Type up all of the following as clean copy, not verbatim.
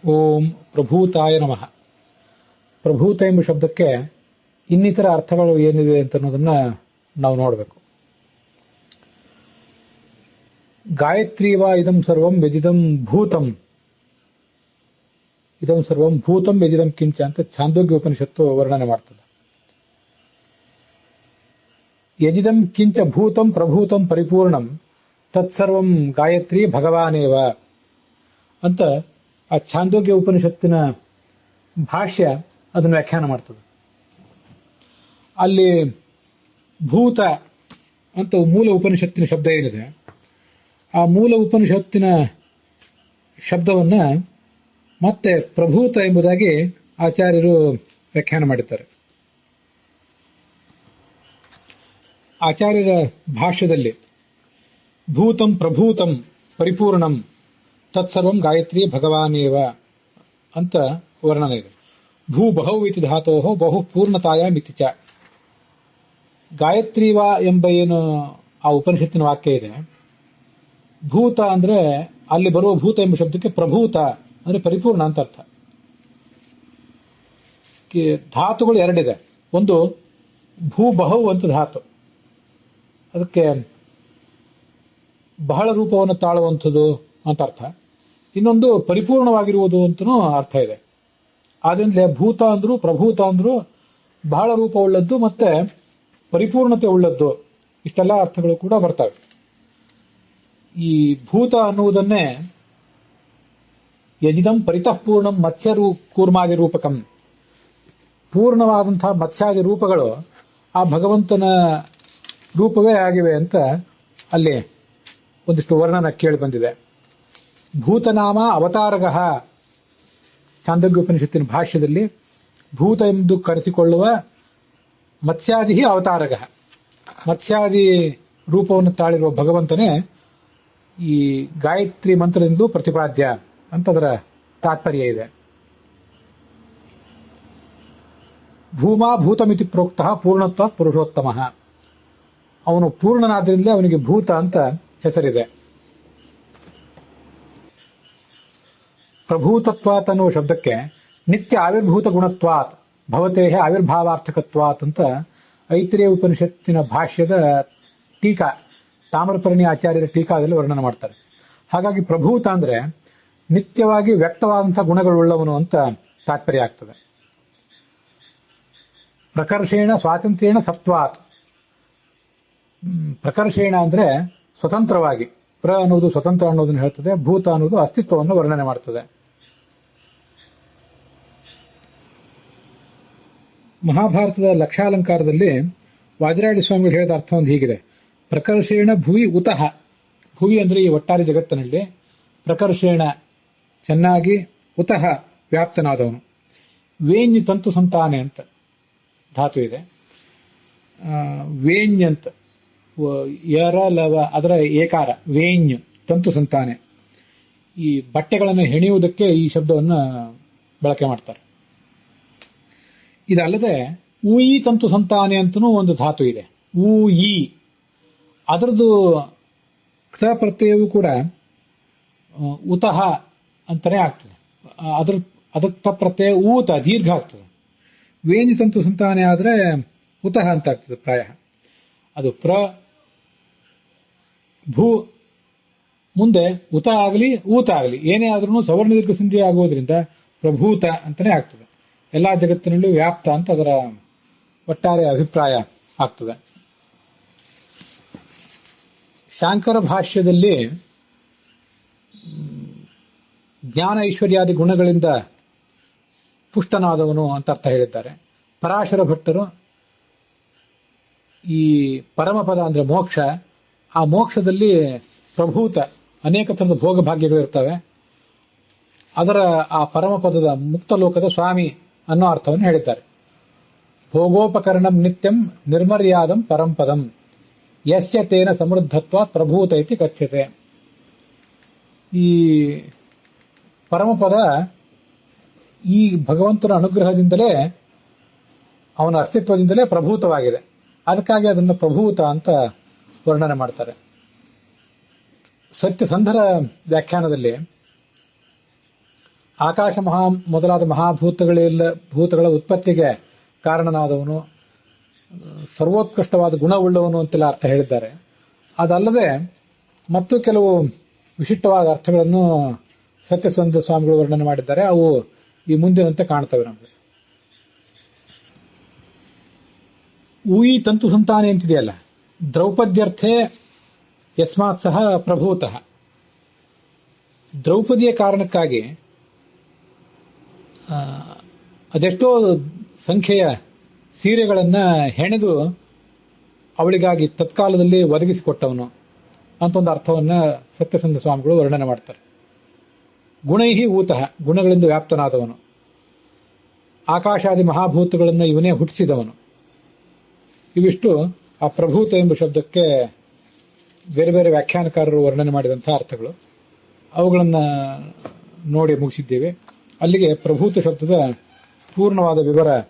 ಓಂ ಪ್ರಭೂತಾಯ ನಮಃ. ಪ್ರಭೂತ ಎಂಬ ಶಬ್ದಕ್ಕೆ ಇನ್ನಿತರ ಅರ್ಥಗಳು ಏನಿದೆ ಅಂತ ಅನ್ನೋದನ್ನ ನಾವು ನೋಡಬೇಕು. ಗಾಯತ್ರೀವಾ ಇದಂ ಸರ್ವಂ ವ್ಯಜಿದಂ ಭೂತಂ, ಇದಂ ಸರ್ವಂ ಭೂತಂ ವ್ಯಜಿದಂ ಕಿಂಚ ಅಂತ ಛಾಂದೋಗ್ಯ ಉಪನಿಷತ್ತು ವರ್ಣನೆ ಮಾಡ್ತದೆ. ಯಜಿದಂ ಕಿಂಚ ಭೂತಂ ಪ್ರಭೂತಂ ಪರಿಪೂರ್ಣಂ ತತ್ಸರ್ವಂ ಗಾಯತ್ರಿ ಭಗವಾನೇವ ಅಂತ ಆ ಛಾಂದೋಗ್ಯ ಉಪನಿಷತ್ತಿನ ಭಾಷ್ಯ ಅದನ್ನು ವ್ಯಾಖ್ಯಾನ ಮಾಡ್ತದೆ. ಅಲ್ಲಿ ಭೂತ ಅಂತ ಮೂಲ ಉಪನಿಷತ್ತಿನ ಶಬ್ದ ಏನಿದೆ, ಆ ಮೂಲ ಉಪನಿಷತ್ತಿನ ಶಬ್ದವನ್ನ ಮತ್ತೆ ಪ್ರಭೂತ ಎಂಬುದಾಗಿ ಆಚಾರ್ಯರು ವ್ಯಾಖ್ಯಾನ ಮಾಡಿದ್ದಾರೆ. ಆಚಾರ್ಯರ ಭಾಷ್ಯದಲ್ಲಿ ಭೂತಂ ಪ್ರಭೂತಂ ಪರಿಪೂರ್ಣಂ ತತ್ಸರ್ವಂ ಗಾಯತ್ರಿ ಭಗವಾನೇವ ಅಂತ ವರ್ಣನೆ ಇದೆ. ಭೂ ಬಹುವಿತಿ ಧಾತೋ ಬಹು ಪೂರ್ಣತಾಯ ಮಿತಿ ಚ. ಗಾಯತ್ರೀವಾ ಎಂಬ ಏನು ಆ ಉಪನಿಷತ್ತಿನ ವಾಕ್ಯ ಇದೆ, ಭೂತ ಅಂದ್ರೆ ಅಲ್ಲಿ ಬರುವ ಭೂತ ಎಂಬ ಶಬ್ದಕ್ಕೆ ಪ್ರಭೂತ ಅಂದ್ರೆ ಪರಿಪೂರ್ಣ ಅಂತ ಅರ್ಥ. ಧಾತುಗಳು ಎರಡಿದೆ. ಒಂದು ಭೂ ಬಹು ಅಂತ ಧಾತು, ಅದಕ್ಕೆ ಬಹಳ ರೂಪವನ್ನು ತಾಳುವಂಥದ್ದು ಅಂತ ಅರ್ಥ. ಇನ್ನೊಂದು ಪರಿಪೂರ್ಣವಾಗಿರುವುದು ಅಂತನೂ ಅರ್ಥ ಇದೆ. ಆದ್ರಿಂದಲೇ ಭೂತ ಅಂದ್ರು ಪ್ರಭೂತ ಅಂದ್ರು ಬಹಳ ರೂಪ ಉಳ್ಳದ್ದು ಮತ್ತೆ ಪರಿಪೂರ್ಣತೆ ಉಳ್ಳದ್ದು, ಇಷ್ಟೆಲ್ಲ ಅರ್ಥಗಳು ಕೂಡ ಬರ್ತವೆ. ಈ ಭೂತ ಅನ್ನುವುದನ್ನೇ ಯಜಿದಂ ಪರಿತಃ ಪೂರ್ಣಂ ಮತ್ಸ್ಯ ಕೂರ್ಮಾದಿ ರೂಪಕಂ, ಪೂರ್ಣವಾದಂತಹ ಮತ್ಸ್ಯಾದಿ ರೂಪಗಳು ಆ ಭಗವಂತನ ರೂಪವೇ ಆಗಿವೆ ಅಂತ ಅಲ್ಲಿ ಒಂದಿಷ್ಟು ವರ್ಣನ ಕೇಳಿ ಬಂದಿದೆ. ಭೂತನಾಮ ಅವತಾರಗ, ಛಾಂದೋಗ್ಯೋಪನಿಷತ್ತಿನ ಭಾಷ್ಯದಲ್ಲಿ ಭೂತ ಎಂದು ಕರೆಸಿಕೊಳ್ಳುವ ಮತ್ಸ್ಯಾದಿ ಅವತಾರಗ, ಮತ್ಸ್ಯಾದಿ ರೂಪವನ್ನು ತಾಳಿರುವ ಭಗವಂತನೇ ಈ ಗಾಯತ್ರಿ ಮಂತ್ರದಿಂದ ಪ್ರತಿಪಾದ್ಯ ಅಂತ ಅದರ ತಾತ್ಪರ್ಯ ಇದೆ. ಭೂಮಾ ಭೂತಮಿತಿ ಪ್ರೋಕ್ತ ಪೂರ್ಣತ್ವ ಪುರುಷೋತ್ತಮ, ಅವನು ಪೂರ್ಣನಾದ್ರಿಂದಲೇ ಅವನಿಗೆ ಭೂತ ಅಂತ ಹೆಸರಿದೆ. ಪ್ರಭೂತತ್ವಾತ್ ಅನ್ನುವ ಶಬ್ದಕ್ಕೆ ನಿತ್ಯ ಆವಿರ್ಭೂತ ಗುಣತ್ವಾತ್ ಭವತೇಹ ಆವಿರ್ಭಾವಾರ್ಥಕತ್ವಾತ್ ಅಂತ ಐತ್ರೇಯ ಉಪನಿಷತ್ತಿನ ಭಾಷ್ಯದ ಟೀಕಾ, ತಾಮ್ರಪರ್ಣಿ ಆಚಾರ್ಯರ ಟೀಕಾದಲ್ಲಿ ವರ್ಣನೆ ಮಾಡ್ತಾರೆ. ಹಾಗಾಗಿ ಪ್ರಭೂತ ಅಂದ್ರೆ ನಿತ್ಯವಾಗಿ ವ್ಯಕ್ತವಾದಂತಹ ಗುಣಗಳುಳ್ಳವನು ಅಂತ ತಾತ್ಪರ್ಯ ಆಗ್ತದೆ. ಪ್ರಕರ್ಷೇಣ ಸ್ವಾತಂತ್ರ್ಯೇಣ ಸತ್ವಾತ್, ಪ್ರಕರ್ಷೇಣ ಅಂದ್ರೆ ಸ್ವತಂತ್ರವಾಗಿ, ಪ್ರ ಅನ್ನೋದು ಸ್ವತಂತ್ರ ಅನ್ನೋದನ್ನು ಹೇಳ್ತದೆ, ಭೂತ ಅನ್ನೋದು ಅಸ್ತಿತ್ವವನ್ನು ವರ್ಣನೆ ಮಾಡ್ತದೆ. ಮಹಾಭಾರತದ ಲಕ್ಷಾಲಂಕಾರದಲ್ಲಿ ವಾಜರಾಡಿ ಸ್ವಾಮಿಗಳು ಹೇಳಿದ ಅರ್ಥ ಒಂದು ಹೀಗಿದೆ: ಪ್ರಕರ್ಷೇಣ ಭುವಿ ಉತಃ, ಭುವಿ ಅಂದ್ರೆ ಈ ಒಟ್ಟಾರೆ ಜಗತ್ತಿನಲ್ಲಿ, ಪ್ರಕರ್ಷೇಣ ಚೆನ್ನಾಗಿ, ಉತಃ ವ್ಯಾಪ್ತನಾದವನು. ವೇಣ್ಯ ತಂತು ಸಂತಾನೆ ಅಂತ ಧಾತು ಇದೆ. ವೇಣ್ಯ ಅಂತ ಯರ ಲವ ಅದರ ಏಕಾರ, ವೇಣ್ಯ ತಂತು ಸಂತಾನೆ. ಈ ಬಟ್ಟೆಗಳನ್ನು ಹೆಣೆಯುವುದಕ್ಕೆ ಈ ಶಬ್ದವನ್ನು ಬಳಕೆ ಮಾಡ್ತಾರೆ. ಇದಲ್ಲದೆ ಊಯಿ ತಂತು ಸಂತಾನೆ ಅಂತನೂ ಒಂದು ಧಾತು ಇದೆ, ಊಯಿ. ಅದರದ್ದು ಕ್ತ ಪ್ರತ್ಯಯವೂ ಕೂಡ ಉತಃ ಅಂತಾನೆ ಆಗ್ತದೆ. ಅದಕ್ಕೆ ಪ್ರತ್ಯಯ ಊತ ದೀರ್ಘ ಆಗ್ತದೆ. ವೇಣಿ ತಂತು ಸಂತಾನೆ ಆದ್ರೆ ಉತಃ ಅಂತ ಆಗ್ತದೆ ಪ್ರಾಯ. ಅದು ಪ್ರ ಭೂ ಮುಂದೆ ಉತ ಆಗಲಿ ಊತ ಆಗಲಿ ಏನೇ ಆದ್ರೂ ಸವರ್ಣ ದೀರ್ಘ ಸಂಧಿ ಆಗುವುದರಿಂದ ಪ್ರಭೂತ ಅಂತಾನೆ ಆಗ್ತದೆ. ಎಲ್ಲಾ ಜಗತ್ತಿನಲ್ಲೂ ವ್ಯಾಪ್ತ ಅಂತ ಅದರ ಒಟ್ಟಾರೆ ಅಭಿಪ್ರಾಯ ಆಗ್ತದೆ. ಶಾಂಕರ ಭಾಷ್ಯದಲ್ಲಿ ಜ್ಞಾನ ಐಶ್ವರ್ಯಾದಿ ಗುಣಗಳಿಂದ ಪುಷ್ಟನಾದವನು ಅಂತ ಅರ್ಥ ಹೇಳಿದ್ದಾರೆ. ಪರಾಶರ ಭಟ್ಟರು ಈ ಪರಮಪದ ಅಂದ್ರೆ ಮೋಕ್ಷ, ಆ ಮೋಕ್ಷದಲ್ಲಿ ಪ್ರಭೂತ ಅನೇಕ ತರದ ಭೋಗ ಭಾಗ್ಯಗಳಿರ್ತವೆ. ಅದರ ಆ ಪರಮಪದದ ಮುಕ್ತ ಲೋಕದ ಸ್ವಾಮಿ ಅನ್ನೋ ಅರ್ಥವನ್ನು ಹೇಳಿದ್ದಾರೆ. ಭೋಗೋಪಕರಣಂ ನಿತ್ಯಂ ನಿರ್ಮರ್ಯಾದಂ ಪರಂಪದಂ ಯಸ್ಯ ತೇನ ಸಮೃದ್ಧತ್ವ ಪ್ರಭೂತ ಇತಿ ಕಥ್ಯತೆ. ಈ ಪರಮಪದ ಈ ಭಗವಂತನ ಅನುಗ್ರಹದಿಂದಲೇ, ಅವನ ಅಸ್ತಿತ್ವದಿಂದಲೇ ಪ್ರಭೂತವಾಗಿದೆ. ಅದಕ್ಕಾಗಿ ಅದನ್ನು ಪ್ರಭೂತ ಅಂತ ವರ್ಣನೆ ಮಾಡ್ತಾರೆ. ಸತ್ಯಸಂಧರ ವ್ಯಾಖ್ಯಾನದಲ್ಲಿ ಆಕಾಶ ಮೊದಲಾದ ಭೂತಗಳ ಉತ್ಪತ್ತಿಗೆ ಕಾರಣನಾದವನು, ಸರ್ವೋತ್ಕೃಷ್ಟವಾದ ಗುಣವುಳ್ಳವನು ಅಂತೆಲ್ಲ ಅರ್ಥ ಹೇಳಿದ್ದಾರೆ. ಅದಲ್ಲದೆ ಮತ್ತು ಕೆಲವು ವಿಶಿಷ್ಟವಾದ ಅರ್ಥಗಳನ್ನು ಸತ್ಯಸಂಧ ಸ್ವಾಮಿಗಳು ವರ್ಣನೆ ಮಾಡಿದ್ದಾರೆ. ಅವು ಈ ಮುಂದಿನಂತೆ ಕಾಣ್ತವೆ ನಮಗೆ. ಊಯಿ ತಂತು ಸಂತಾನೆ ಅಂತಿದೆಯಲ್ಲ, ದ್ರೌಪದ್ಯರ್ಥೆ ಯಸ್ಮಾತ್ ಸಹ ಪ್ರಭೂತಃ. ದ್ರೌಪದಿಯ ಕಾರಣಕ್ಕಾಗಿ ಅದೆಷ್ಟೋ ಸಂಖ್ಯೆಯ ಸೀರೆಗಳನ್ನ ಹೆಣೆದು ಅವಳಿಗಾಗಿ ತತ್ಕಾಲದಲ್ಲಿ ಒದಗಿಸಿಕೊಟ್ಟವನು ಅಂತ ಒಂದು ಅರ್ಥವನ್ನ ಸತ್ಯಸಂಧ ಸ್ವಾಮಿಗಳು ವರ್ಣನೆ ಮಾಡ್ತಾರೆ. ಗುಣೈಹಿ ಊತಃ, ಗುಣಗಳಿಂದ ವ್ಯಾಪ್ತನಾದವನು. ಆಕಾಶಾದಿ ಮಹಾಭೂತಗಳನ್ನು ಇವನೇ ಹುಟ್ಟಿಸಿದವನು. ಇವಿಷ್ಟು ಆ ಪ್ರಭೂತ ಎಂಬ ಶಬ್ದಕ್ಕೆ ಬೇರೆ ಬೇರೆ ವ್ಯಾಖ್ಯಾನಕಾರರು ವರ್ಣನೆ ಮಾಡಿದಂತಹ ಅರ್ಥಗಳು. ಅವುಗಳನ್ನ ನೋಡಿ ಮುಗಿಸಿದ್ದೇವೆ. ಅಲ್ಲಿಗೆ ಪ್ರಭೂತ ಶಬ್ದದ ಪೂರ್ಣವಾದ ವಿವರ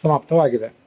ಸಮಾಪ್ತವಾಗಿದೆ.